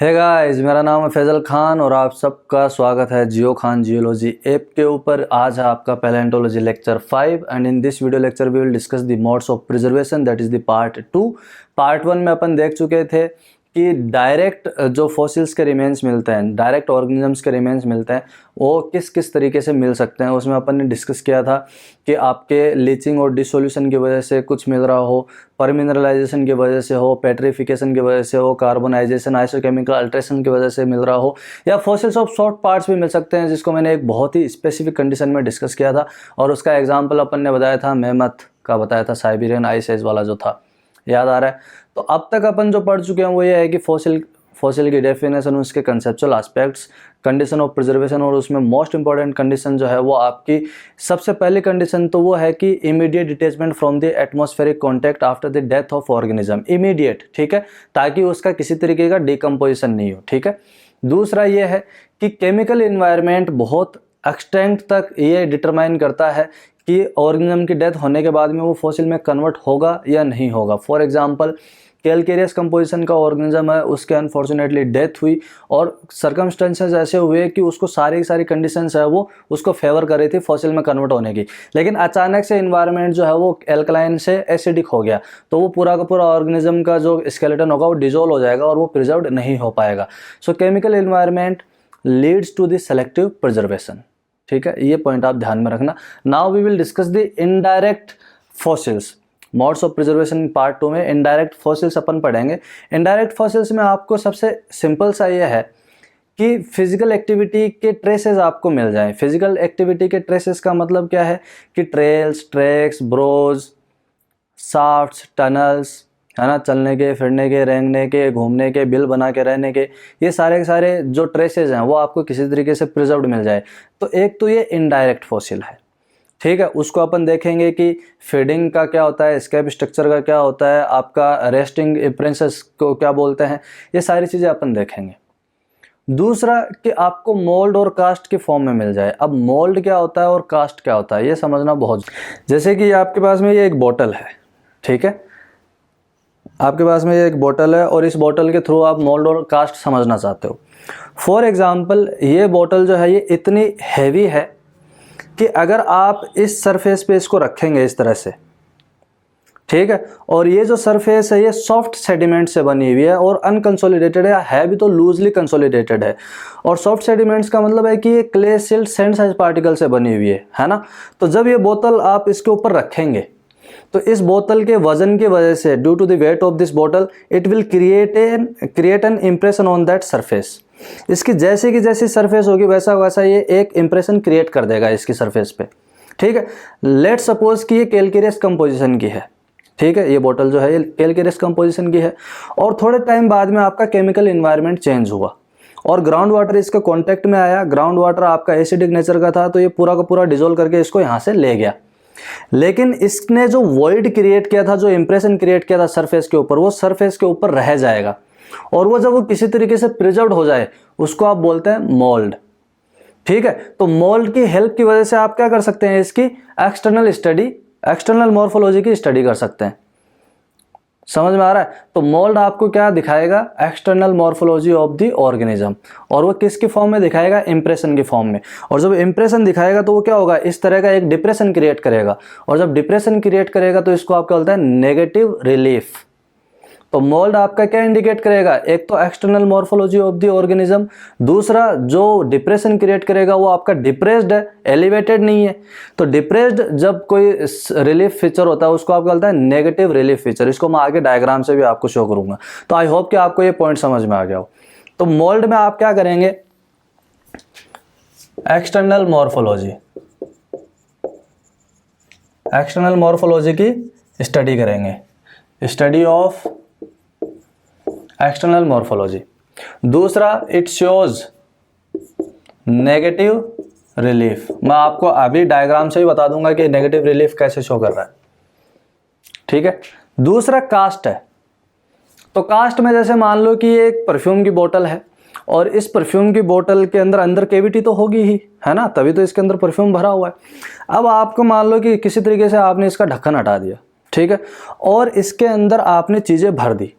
Hey guys, मेरा नाम है फैजल खान और आप सबका स्वागत है जियो खान जियोलॉजी ऐप के ऊपर। आज है आपका palaeontology lecture 5 and in this video lecture we will discuss the modes of preservation, that is the part 2। Part 1 में अपन देख चुके थे कि डायरेक्ट जो फॉसिल्स के रिमेन्स मिलते हैं, डायरेक्ट ऑर्गेनिजम्स के रिमेन्स मिलते हैं, वो किस किस तरीके से मिल सकते हैं। उसमें अपन ने डिस्कस किया था कि आपके लीचिंग और डिसोल्यूशन की वजह से कुछ मिल रहा हो, परमिनरलाइजेशन की वजह से हो, पेट्रिफिकेशन की वजह से हो, कार्बोनाइजेशन आइसोकेमिकल अल्ट्रेशन की वजह से मिल रहा हो, या फॉसिल्स ऑफ शॉर्ट पार्ट्स भी मिल सकते हैं, जिसको मैंने एक बहुत ही स्पेसिफिक कंडीशन में डिस्कस किया था। और उसका एग्जाम्पल अपन ने बताया था, मेमथ का बताया था, साइबेरियन आइस एज वाला जो था, याद आ रहा है। तो अब तक अपन जो पढ़ चुके हैं वो ये है कि फॉसिल की डेफिनेशन, उसके conceptual aspects, condition of preservation, और उसमें मोस्ट इंपॉर्टेंट कंडीशन जो है वो आपकी सबसे पहली कंडीशन तो वो है कि immediate detachment from the atmospheric contact after the death of organism. Immediate, ठीक है, ताकि उसका किसी तरीके का डिकम्पोजिशन नहीं हो, ठीक है। दूसरा ये है कि केमिकल इन्वायरमेंट बहुत एक्सटेंट तक ये डिटरमाइन करता है कि ऑर्गेनिज्म की डेथ होने के बाद में वो फॉसिल में कन्वर्ट होगा या नहीं होगा। फॉर एग्जांपल, कैलकेरियस कंपोजिशन का ऑर्गेनिज्म है, उसके अनफॉर्चुनेटली डेथ हुई और सर्कमस्टेंसेस ऐसे हुए कि उसको सारी कंडीशंस है वो उसको फेवर कर रही थी फॉसिल में कन्वर्ट होने की, लेकिन अचानक से इन्वायरमेंट जो है वो एल्कलाइन से एसिडिक हो गया, तो वो पूरा का पूरा ऑर्गेनिज्म का जो स्केलेटन होगा वो डिजोल्व हो जाएगा और वो प्रिजर्व नहीं हो पाएगा। So chemical environment leads to the selective preservation, ठीक है, ये पॉइंट आप ध्यान में रखना। Now we will discuss the indirect fossils, modes of preservation part 2 में इनडायरेक्ट फॉसिल्स अपन पढ़ेंगे। इनडायरेक्ट फॉसिल्स में आपको सबसे सिंपल सा ये है कि फिजिकल एक्टिविटी के ट्रेसेस आपको मिल जाएं। फिजिकल एक्टिविटी के ट्रेसेस का मतलब क्या है कि trails, tracks, burrows, shafts, tunnels, है ना, चलने के, फिरने के, रेंगने के, घूमने के, बिल बना के रहने के, ये सारे के सारे जो ट्रेसेस हैं वो आपको किसी तरीके से प्रिजर्व्ड मिल जाए। तो एक तो ये इनडायरेक्ट फॉसिल है, ठीक है। उसको अपन देखेंगे कि फीडिंग का क्या होता है, स्कैप स्ट्रक्चर का क्या होता है, आपका रेस्टिंग इम्प्रेंसेस को क्या बोलते हैं, ये सारी चीज़ें अपन देखेंगे। दूसरा कि आपको मोल्ड और कास्ट के फॉर्म में मिल जाए। अब मोल्ड क्या होता है और कास्ट क्या होता है ये समझना बहुत, जैसे कि आपके पास में ये एक बोतल है, ठीक है, आपके पास में ये एक बोतल है और इस बोतल के थ्रू आप मोल्ड और कास्ट समझना चाहते हो। फॉर एग्जाम्पल, ये बोतल जो है ये इतनी हैवी है कि अगर आप इस सरफेस पे इसको रखेंगे इस तरह से, ठीक है, और ये जो सरफेस है ये सॉफ्ट सेडिमेंट से बनी हुई है और अनकंसोलिडेटेड है भी तो लूजली कंसोलिडेटेड है। और सॉफ्ट सेडिमेंट्स का मतलब है कि ये clay, silt, sand size particle से बनी हुई है ना। तो जब ये बोतल आप इसके ऊपर रखेंगे तो इस बोतल के वजन की वजह से, due to the weight of this बोतल, it will create an impression on that surface. इसकी जैसे की जैसी सरफेस होगी वैसा वैसा ये एक इम्प्रेशन क्रिएट कर देगा इसकी सरफेस पे, ठीक है। लेट सपोज कि ये कैलकेरियस कंपोजिशन की है, ठीक है, ये बोतल जो है ये कैलकेरियस कंपोजिशन की है, और थोड़े टाइम बाद में आपका केमिकल इन्वायरमेंट चेंज हुआ और ग्राउंड वाटर इसके कॉन्टेक्ट में आया। ग्राउंड वाटर आपका एसिडिक नेचर का था, तो ये पूरा का पूरा डिजोल्व करके इसको यहाँ से ले गया। लेकिन इसने जो वॉइड क्रिएट किया था, जो इंप्रेशन क्रिएट किया था सरफेस के ऊपर, वो सरफेस के ऊपर रह जाएगा, और वो जब वो किसी तरीके से प्रिजर्व्ड हो जाए उसको आप बोलते हैं मोल्ड, ठीक है। तो मोल्ड की हेल्प की वजह से आप क्या कर सकते हैं, इसकी एक्सटर्नल स्टडी, एक्सटर्नल मॉर्फोलॉजी की स्टडी कर सकते हैं। समझ में आ रहा है? तो मोल्ड आपको क्या दिखाएगा, external morphology of the organism, और वो किसके फॉर्म में दिखाएगा, इंप्रेशन के फॉर्म में। और जब इंप्रेशन दिखाएगा तो वो क्या होगा, इस तरह का एक डिप्रेशन क्रिएट करेगा, और जब डिप्रेशन क्रिएट करेगा तो इसको आप क्या बोलते हैं, नेगेटिव रिलीफ। तो मोल्ड आपका क्या इंडिकेट करेगा, एक तो external morphology of the organism, दूसरा जो डिप्रेशन क्रिएट करेगा वो आपका डिप्रेस्ड है, एलिवेटेड नहीं है। तो डिप्रेस्ड जब कोई रिलीफ फीचर होता है उसको आप बोलते हैं नेगेटिव रिलीफ फीचर। इसको मैं आगे डायग्राम से भी आपको शो करूंगा। तो आई होप कि आपको ये पॉइंट समझ में आ गया हो। तो मोल्ड में आप क्या करेंगे, एक्सटर्नल मॉर्फोलॉजी, एक्सटर्नल मॉर्फोलॉजी की स्टडी करेंगे, स्टडी ऑफ एक्सटर्नल मॉर्फोलॉजी। दूसरा, इट शोज नेगेटिव रिलीफ। मैं आपको अभी डायग्राम से ही बता दूंगा कि नेगेटिव रिलीफ कैसे शो कर रहा है, ठीक है। दूसरा कास्ट है। तो कास्ट में जैसे मान लो कि ये एक परफ्यूम की बोतल है और इस परफ्यूम की बोतल के अंदर कैविटी तो होगी ही, है ना, तभी तो इसके अंदर परफ्यूम भरा हुआ है। अब आपको मान लो कि किसी तरीके से आपने इसका ढक्कन हटा दिया, ठीक है, और इसके अंदर आपने चीज़ें भर दी,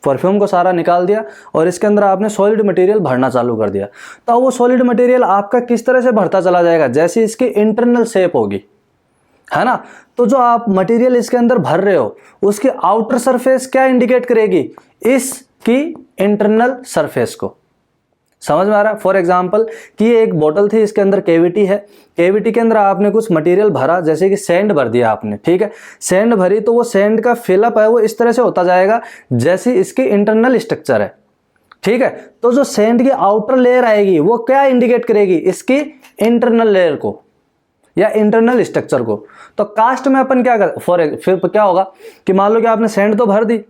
परफ्यूम को सारा निकाल दिया और इसके अंदर आपने सॉलिड मटेरियल भरना चालू कर दिया। तो वो सॉलिड मटेरियल आपका किस तरह से भरता चला जाएगा, जैसे इसकी इंटरनल शेप होगी, है ना। तो जो आप मटेरियल इसके अंदर भर रहे हो उसकी आउटर सरफेस क्या इंडिकेट करेगी, इसकी इंटरनल सरफेस को। समझ में आ रहा है। फॉर एग्जाम्पल कि ये एक बोतल थी, इसके अंदर कैविटी है, कैविटी के अंदर आपने कुछ मटेरियल भरा, जैसे कि सैंड भर दिया आपने, ठीक है। सैंड भरी तो वो सैंड का फिलअप है वो इस तरह से होता जाएगा जैसे इसकी इंटरनल स्ट्रक्चर है, ठीक है। तो जो सैंड की आउटर लेयर आएगी वो क्या इंडिकेट करेगी, इसकी इंटरनल लेयर को या इंटरनल स्ट्रक्चर को। तो कास्ट में अपन क्या कर फिर क्या होगा कि मान लो कि आपने सैंड तो भर दी,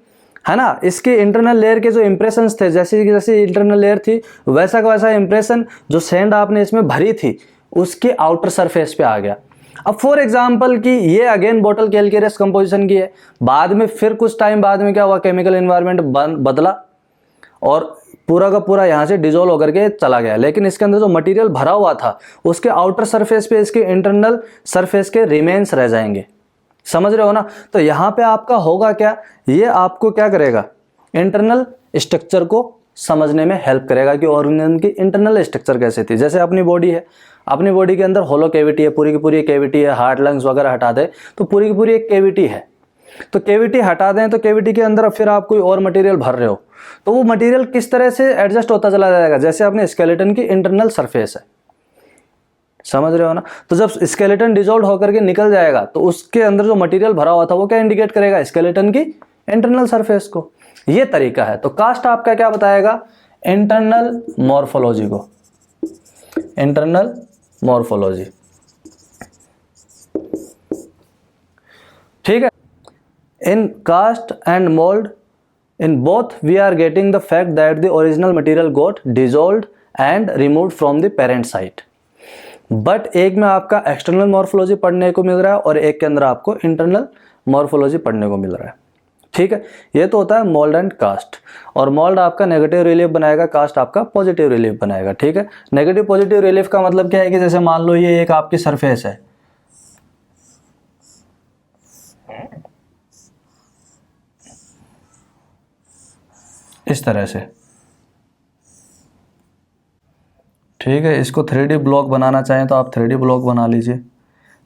है ना, इसकी इंटरनल लेयर के जो इंप्रेशंस थे, जैसे जैसे इंटरनल लेयर थी वैसा का वैसा इंप्रेशन जो सैंड आपने इसमें भरी थी उसके आउटर सरफेस पे आ गया। अब फॉर एग्जांपल कि ये अगेन बोतल कैल्केरियस कंपोजिशन की है, बाद में फिर कुछ टाइम बाद में क्या हुआ, केमिकल एनवायरनमेंट बदला और पूरा का पूरा यहाँ से डिजोल्व होकर के चला गया, लेकिन इसके अंदर जो मटेरियल भरा हुआ था उसके आउटर सरफेस पे इसके इंटरनल सरफेस के रिमेन्स रह जाएंगे। समझ रहे हो ना। तो यहाँ पे आपका होगा क्या, ये आपको क्या करेगा, इंटरनल स्ट्रक्चर को समझने में हेल्प करेगा कि ऑर्गेनिज्म की इंटरनल स्ट्रक्चर कैसे थी। जैसे अपनी बॉडी है, अपनी बॉडी के अंदर होलो कैविटी है, पूरी की पूरी कैविटी है, हार्ट लंग्स वगैरह हटा दे तो पूरी की पूरी एक कैविटी है। तो कैविटी हटा दें तो कैविटी के अंदर फिर आप कोई और मटेरियल भर रहे हो तो वो मटेरियल किस तरह से एडजस्ट होता चला जाएगा, जैसे अपने स्केलेटन की इंटरनल सरफेस है। समझ रहे हो ना। तो जब स्केलेटन डिसॉल्व होकर के निकल जाएगा तो उसके अंदर जो मटेरियल भरा हुआ था वो क्या इंडिकेट करेगा, स्केलेटन की इंटरनल सरफेस को। ये तरीका है। तो कास्ट आपका क्या बताएगा, इंटरनल मॉर्फोलॉजी को, इंटरनल मॉर्फोलॉजी, ठीक है। In cast and mould in both we are getting the fact that the original material got dissolved and removed from the parent site, but एक में आपका एक्सटर्नल मॉर्फोलॉजी पढ़ने को मिल रहा है और एक के अंदर आपको इंटरनल मॉर्फोलॉजी पढ़ने को मिल रहा है, ठीक है। ये तो होता है मोल्ड एंड कास्ट। और मोल्ड आपका नेगेटिव रिलीफ बनाएगा, कास्ट आपका पॉजिटिव रिलीफ बनाएगा, ठीक है। नेगेटिव पॉजिटिव रिलीफ का मतलब क्या है कि जैसे मान लो ये एक आपकी सरफेस है, इस तरह से, ठीक है। इसको 3D ब्लॉक बनाना चाहें तो आप 3D ब्लॉक बना लीजिए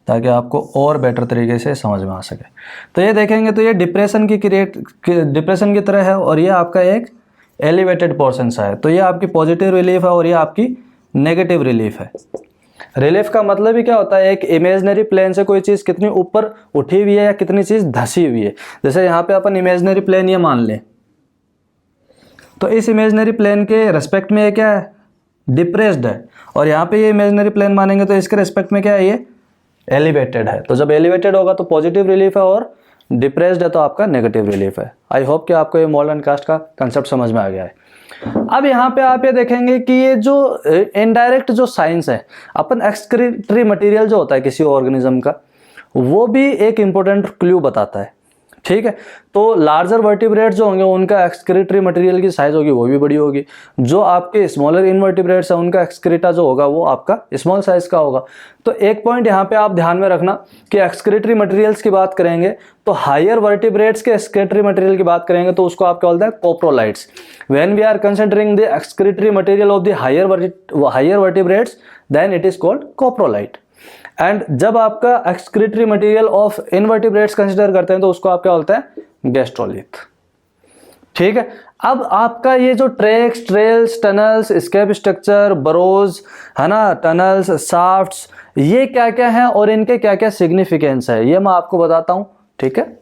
ताकि आपको और बेटर तरीके से समझ में आ सके। तो ये देखेंगे तो ये डिप्रेशन की तरह है और ये आपका एक एलिवेटेड पोर्शन सा है। तो ये आपकी पॉजिटिव रिलीफ है और ये आपकी नेगेटिव रिलीफ है। रिलीफ का मतलब ही क्या होता है, एक इमेजिनरी प्लेन से कोई चीज़ कितनी ऊपर उठी हुई है या कितनी चीज़ धसी हुई है। जैसे यहाँ पे अपन इमेजिनरी प्लेन ये मान लें तो इस इमेजिनरी प्लेन के रेस्पेक्ट में ये क्या है, डिप्रेस्ड है, और यहाँ पे ये इमेजिनरी प्लेन मानेंगे तो इसके रेस्पेक्ट में क्या है, ये एलिवेटेड है। तो जब एलिवेटेड होगा तो पॉजिटिव रिलीफ है और डिप्रेस्ड है तो आपका नेगेटिव रिलीफ है। आई होप कि आपको ये मोल्ड एंड कास्ट का कंसेप्ट समझ में आ गया है। अब यहाँ पे आप ये देखेंगे कि ये जो इनडायरेक्ट जो साइंस है, अपन एक्सक्रीटरी मटेरियल जो होता है किसी ऑर्गेनिज्म का, वो भी एक इंपॉर्टेंट क्लू बताता है, ठीक है। तो लार्जर वर्टिब्रेट्स जो होंगे उनका एक्सक्रीटरी मटेरियल की साइज होगी वो भी बड़ी होगी। जो आपके स्मॉलर इनवर्टिब्रेट्स है उनका एक्सक्रीटा जो होगा वो आपका स्मॉल साइज का होगा। तो एक पॉइंट यहाँ पे आप ध्यान में रखना कि एक्सक्रीटरी मटेरियल्स की बात करेंगे तो हायर वर्टिब्रेट्स के एक्सक्रीटरी मटेरियल की बात करेंगे तो उसको आप क्या बोलते हैं, coprolites. When we are considering the excretory material of the higher vertebrates then it is called coprolite. And जब आपका excretory material of invertebrates consider करते हैं तो उसको आप क्या बोलते हैं, गैस्ट्रोलिथ, ठीक है। अब आपका ये जो tracks, trails, tunnels, escape structure, burrows, है ना, टनल्स, शाफ्ट्स, ये क्या क्या है और इनके क्या क्या सिग्निफिकेंस है ये मैं आपको बताता हूं, ठीक है।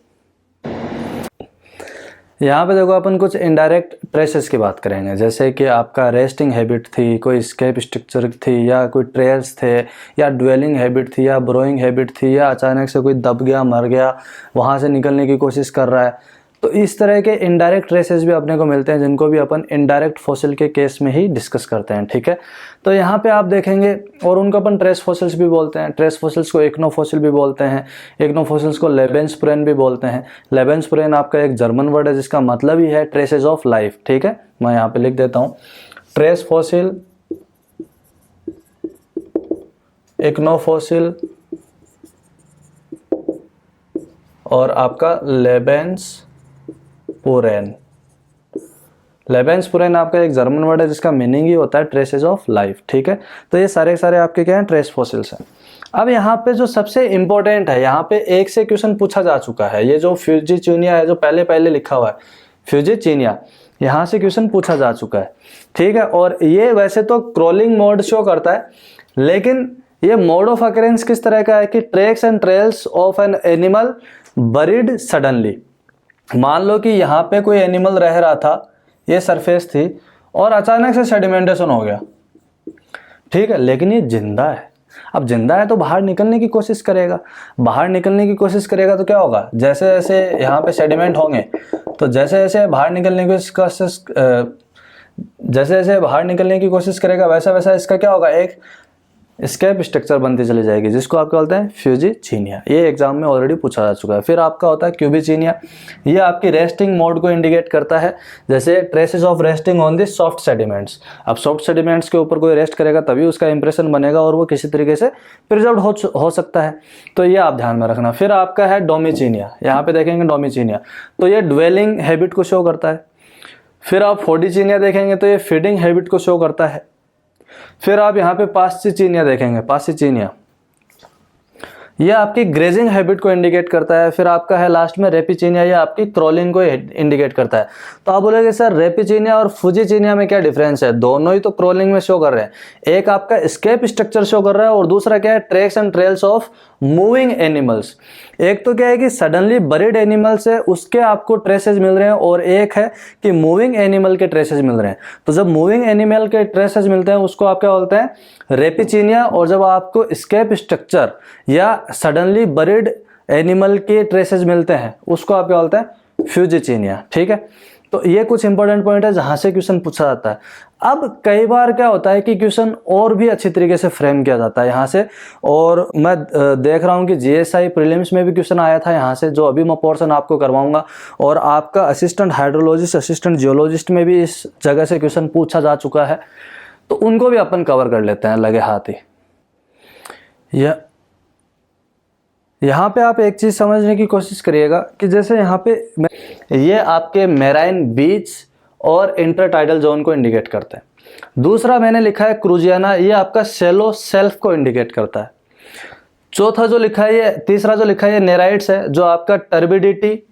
यहाँ पे देखो अपन कुछ इनडायरेक्ट ट्रेसेस की बात करेंगे, जैसे कि आपका रेस्टिंग हैबिट थी, कोई स्केप स्ट्रक्चर थी, या कोई ट्रेल्स थे, या ड्वेलिंग हैबिट थी, या ब्रोइंग हैबिट थी, या अचानक से कोई दब गया, मर गया, वहाँ से निकलने की कोशिश कर रहा है। तो इस तरह के इनडायरेक्ट ट्रेसेस भी अपने को मिलते हैं जिनको भी अपन इनडायरेक्ट फॉसिल के केस में ही डिस्कस करते हैं, ठीक है। तो यहाँ पे आप देखेंगे और उनको अपन ट्रेस फॉसिल्स भी बोलते हैं। ट्रेस फॉसिल्स को इक्नो फॉसिल भी बोलते हैं, इक्नो फॉसिल्स को लेबेंसपुरेन भी बोलते हैं। लेबेंसपुरेन आपका एक जर्मन वर्ड है जिसका मतलब ही है ट्रेसेस ऑफ लाइफ, ठीक है। मैं यहाँ पे लिख देता हूँ, ट्रेस फॉसिल, इक्नो फॉसिल और आपका लेबेंसपुरेन, लेबेंसपुरेन आपका एक जर्मन वर्ड है जिसका मीनिंग ही होता है ट्रेसेस ऑफ लाइफ, ठीक है। तो ये सारे सारे आपके क्या हैं, ट्रेस फॉसिल्स हैं। अब यहाँ पे जो सबसे इंपॉर्टेंट है, यहाँ पे एक से क्वेश्चन पूछा जा चुका है, ये जो फ्यूजीचिनिया है जो पहले पहले लिखा हुआ है फ्यूजीचिनिया, यहाँ से क्वेश्चन पूछा जा चुका है, ठीक है। और ये वैसे तो क्रॉलिंग मोड शो करता है, लेकिन ये मोड ऑफ अकरेंस किस तरह का है कि tracks and trails of an animal buried suddenly. मान लो कि यहाँ पे कोई एनिमल रह रहा था, ये सरफेस थी और अचानक से सेडिमेंटेशन हो गया, ठीक है, लेकिन ये जिंदा है। अब जिंदा है तो बाहर निकलने की कोशिश करेगा, बाहर निकलने की कोशिश करेगा तो क्या होगा, जैसे जैसे यहाँ पे सेडिमेंट होंगे तो जैसे जैसे बाहर निकलने की कोशिश जैसे जैसे बाहर निकलने की कोशिश करेगा वैसा वैसा इसका क्या होगा, एक स्केप स्ट्रक्चर बनती चली जाएगी, जिसको आप क्या बोलते हैं, फ्यूजीचिनिया। ये एग्जाम में ऑलरेडी पूछा जा चुका है। फिर आपका होता है क्यूबिचिनिया, ये आपकी रेस्टिंग मोड को इंडिकेट करता है, जैसे traces of resting on the soft sediments. अब सॉफ्ट सेडिमेंट्स के ऊपर कोई रेस्ट करेगा तभी उसका इंप्रेशन बनेगा और वो किसी तरीके से प्रिजर्व हो सकता है, तो ये आप ध्यान में रखना। फिर आपका है डोमिचिनिया, यहाँ पे देखेंगे डोमिचिनिया, तो ये ड्वेलिंग हैबिट को शो करता है। फिर आप फोर्डिचिनिया देखेंगे तो ये फीडिंग हैबिट को शो करता है। फिर आप यहाँ पे पास्चिचिनिया देखेंगे, पास्चिचिनिया ये आपकी ग्रेजिंग हैबिट को इंडिकेट करता है। फिर आपका है लास्ट में रेपिचिनिया, ये आपकी क्रॉलिंग को इंडिकेट करता है। तो आप बोलेंगे सर रेपिचिनिया और फुजीचिनिया में क्या डिफरेंस है, दोनों ही तो क्रॉलिंग में शो कर रहे हैं, एक आपका स्केप स्ट्रक्चर शो कर रहा है और दूसरा क्या है, tracks and trails of moving animals. एक तो क्या है कि सडनली बरीड एनिमल्स है उसके आपको ट्रेसेस मिल रहे हैं, और एक है कि मूविंग एनिमल के ट्रेसेस मिल रहे हैं। तो जब मूविंग एनिमल के ट्रेसेस मिलते हैं उसको आप क्या बोलते हैं, रेपिचिनिया, और जब आपको स्केप स्ट्रक्चर या सडनली बरीड एनिमल के ट्रेसेस मिलते हैं उसको आप क्या बोलते हैं, फ्यूजीचिनिया, ठीक है। तो ये कुछ इंपॉर्टेंट पॉइंट है जहां से क्वेश्चन पूछा जाता है। अब कई बार क्या होता है कि क्वेश्चन और भी अच्छी तरीके से फ्रेम किया जाता है यहाँ से, और मैं देख रहा हूँ कि जीएसआई प्रीलिम्स में भी क्वेश्चन आया था यहाँ से, जो अभी मैं पोर्शन आपको करवाऊंगा, और आपका असिस्टेंट हाइड्रोलॉजिस्ट, असिस्टेंट जियोलॉजिस्ट में भी इस जगह से क्वेश्चन पूछा जा चुका है, तो उनको भी अपन कवर कर लेते हैं लगे हाथ ही। यहाँ पे आप एक चीज़ समझने की कोशिश करिएगा कि जैसे यहाँ पे ये आपके मेराइन बीच और इंटरटाइडल जोन को इंडिकेट करते हैं। दूसरा मैंने लिखा है क्रूजियाना, ये आपका सेलो सेल्फ को इंडिकेट करता है। चौथा जो लिखा है ये, तीसरा जो लिखा है ये नेराइट्स है, जो आपका टर्बिडिटी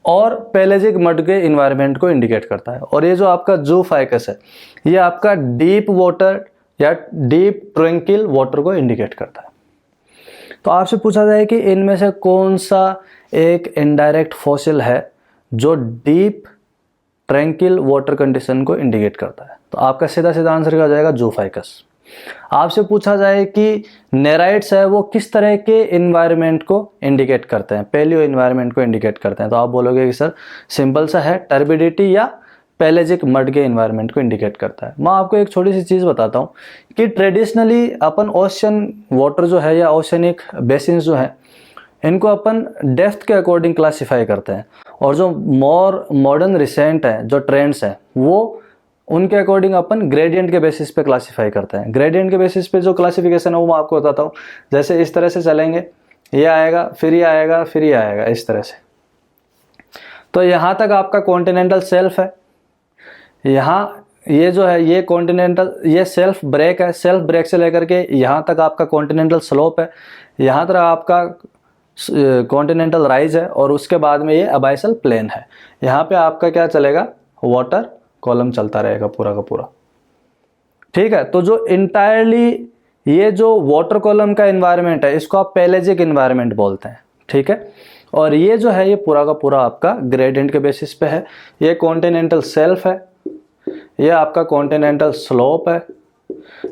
और पेलेजिक मड के इन्वायरमेंट को इंडिकेट करता है। और ये जो आपका ज़ूफाइकस है ये आपका डीप वाटर या डीप ट्रैंक्विल वाटर को इंडिकेट करता है। तो आपसे पूछा जाए कि इनमें से कौन सा एक इनडायरेक्ट फॉसिल है जो डीप ट्रैंक्विल वाटर कंडीशन को इंडिकेट करता है, तो आपका सीधा सीधा आंसर क्या हो जाएगा, ज़ूफाइकस। आपसे पूछा जाए कि नेराइट्स है वो किस तरह के इन्वायरमेंट को इंडिकेट करते हैं, पैलियो इन्वायरमेंट को इंडिकेट करते हैं, तो आप बोलोगे कि सर सिंपल सा है, टर्बिडिटी या पेलेजिक मड के इन्वायरमेंट को इंडिकेट करता है। मैं आपको एक छोटी सी चीज़ बताता हूँ कि ट्रेडिशनली अपन ओशन वाटर जो है या ओशनिक बेसिन्स जो है इनको अपन डेप्थ के अकॉर्डिंग क्लासिफाई करते हैं, और जो मॉडर्न रिसेंट है जो ट्रेंड्स हैं वो उनके अकॉर्डिंग अपन ग्रेडियंट के बेसिस पे क्लासिफाई करते हैं। ग्रेडियंट के बेसिस पे जो क्लासिफिकेशन है वो मैं आपको बताता हूँ, जैसे इस तरह से चलेंगे, ये आएगा फिर ये आएगा फिर ये आएगा इस तरह से। तो यहाँ तक आपका कॉन्टिनेंटल शेल्फ है, यहाँ ये जो है ये कॉन्टिनेंटल, ये सेल्फ ब्रेक है, सेल्फ ब्रेक से लेकर के यहाँ तक आपका कॉन्टिनेंटल स्लोप है, यहाँ तक आपका कॉन्टिनेंटल राइज है, और उसके बाद में ये अबाइसल प्लेन है। यहाँ पे आपका क्या चलेगा, वाटर कॉलम चलता रहेगा पूरा का पूरा, ठीक है। तो जो इंटायरली ये जो वाटर कॉलम का इन्वायरमेंट है इसको आप पेलेजिक इन्वायरमेंट बोलते हैं, ठीक है। और ये जो है ये पूरा का पूरा आपका ग्रेडियंट के बेसिस पे है। ये कॉन्टिनेंटल शेल्फ है, ये आपका कॉन्टिनेंटल स्लोप है,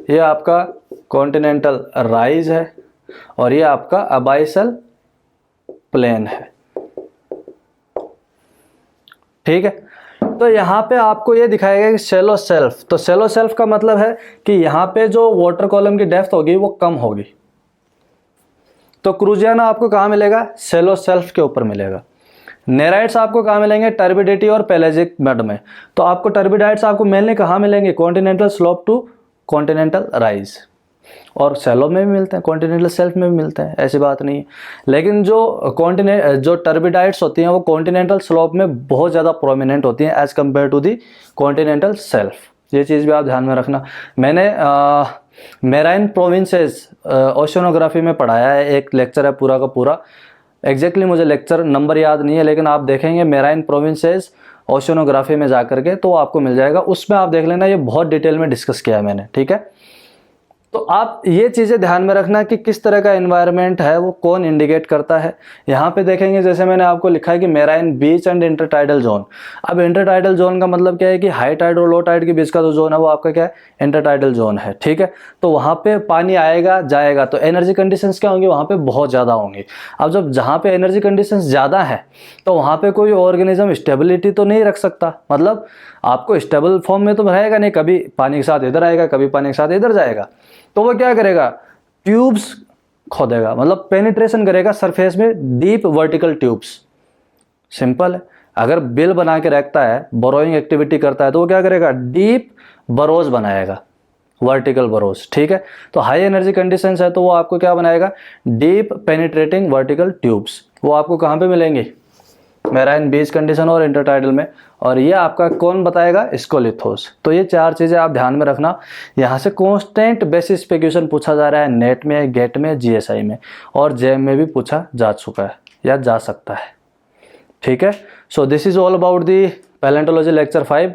ये आपका कॉन्टिनेंटल राइज है, और ये आपका अबाइसल प्लेन है, ठीक है। तो यहाँ पे आपको ये दिखाएगा कि शैलो सेल्फ, तो शैलो सेल्फ का मतलब है कि यहाँ पे जो वाटर कॉलम की डेप्थ होगी वो कम होगी। तो क्रूजियाना आपको कहाँ मिलेगा, शैलो सेल्फ के ऊपर मिलेगा। नेराइट्स आपको कहाँ मिलेंगे, टर्बिडिटी और पेलेजिक मड में। तो आपको टर्बिडाइट्स आपको मेनली कहाँ मिलेंगे, continental slope to continental rise. और शैलो में भी मिलते हैं, कॉन्टिनेंटल शेल्फ में भी मिलते हैं, ऐसी बात नहीं है। लेकिन जो टर्बिडाइट्स होती हैं वो कॉन्टिनेंटल स्लोप में बहुत ज़्यादा प्रोमिनेंट होती हैं as compare to the continental shelf. ये चीज़ भी आप ध्यान में रखना। मैंने मेराइन प्रोविंसेस ओशियोनोग्राफी में पढ़ाया है, एक लेक्चर है पूरा का पूरा, एग्जैक्टली मुझे लेक्चर नंबर याद नहीं है, लेकिन आप देखेंगे मेराइन प्रोविंसेस ओशियोनोग्राफी में जा करके तो आपको मिल जाएगा, उसमें आप देख लेना, ये बहुत डिटेल में डिस्कस किया है मैंने, ठीक है। तो आप ये चीज़ें ध्यान में रखना कि किस तरह का एनवायरनमेंट है वो कौन इंडिकेट करता है। यहाँ पे देखेंगे जैसे मैंने आपको लिखा है कि marine beach and intertidal zone. अब इंटरटाइडल जोन का मतलब क्या है कि हाई टाइड और लो टाइड के बीच का जो जोन है वो आपका क्या है, इंटरटाइडल जोन है, ठीक है। तो वहाँ पे पानी आएगा जाएगा, तो एनर्जी कंडीशंस क्या होंगी, वहाँ पे बहुत ज़्यादा होंगी। अब जब जहाँ पे एनर्जी कंडीशंस ज़्यादा है तो वहाँ पे कोई ऑर्गेनिज्म स्टेबिलिटी तो नहीं रख सकता, मतलब आपको स्टेबल फॉर्म में तो रहेगा नहीं, कभी पानी के साथ इधर आएगा, कभी पानी के साथ इधर जाएगा। तो वो क्या करेगा, ट्यूब्स खोदेगा, मतलब पेनिट्रेशन करेगा सरफेस में, डीप वर्टिकल ट्यूब्स। सिंपल है। अगर बिल बना के रखता है, बोरोइंग एक्टिविटी करता है, तो वो क्या करेगा, डीप बरोज बनाएगा, वर्टिकल बरोज, ठीक है। तो हाई एनर्जी कंडीशंस है तो वो आपको क्या बनाएगा, डीप पेनिट्रेटिंग वर्टिकल ट्यूब्स। वो आपको कहाँ पे मिलेंगे, मेराइन बीच कंडीशन और इंटरटाइडल में। और ये आपका कौन बताएगा, स्कोलिथोस। तो ये चार चीज़ें आप ध्यान में रखना। यहाँ से कांस्टेंट बेसिस पे क्वेश्चन पूछा जा रहा है, नेट में, गेट में, जीएसआई में और जेएम में भी पूछा जा चुका है या जा सकता है, ठीक है। So this is all about the palaeontology lecture 5।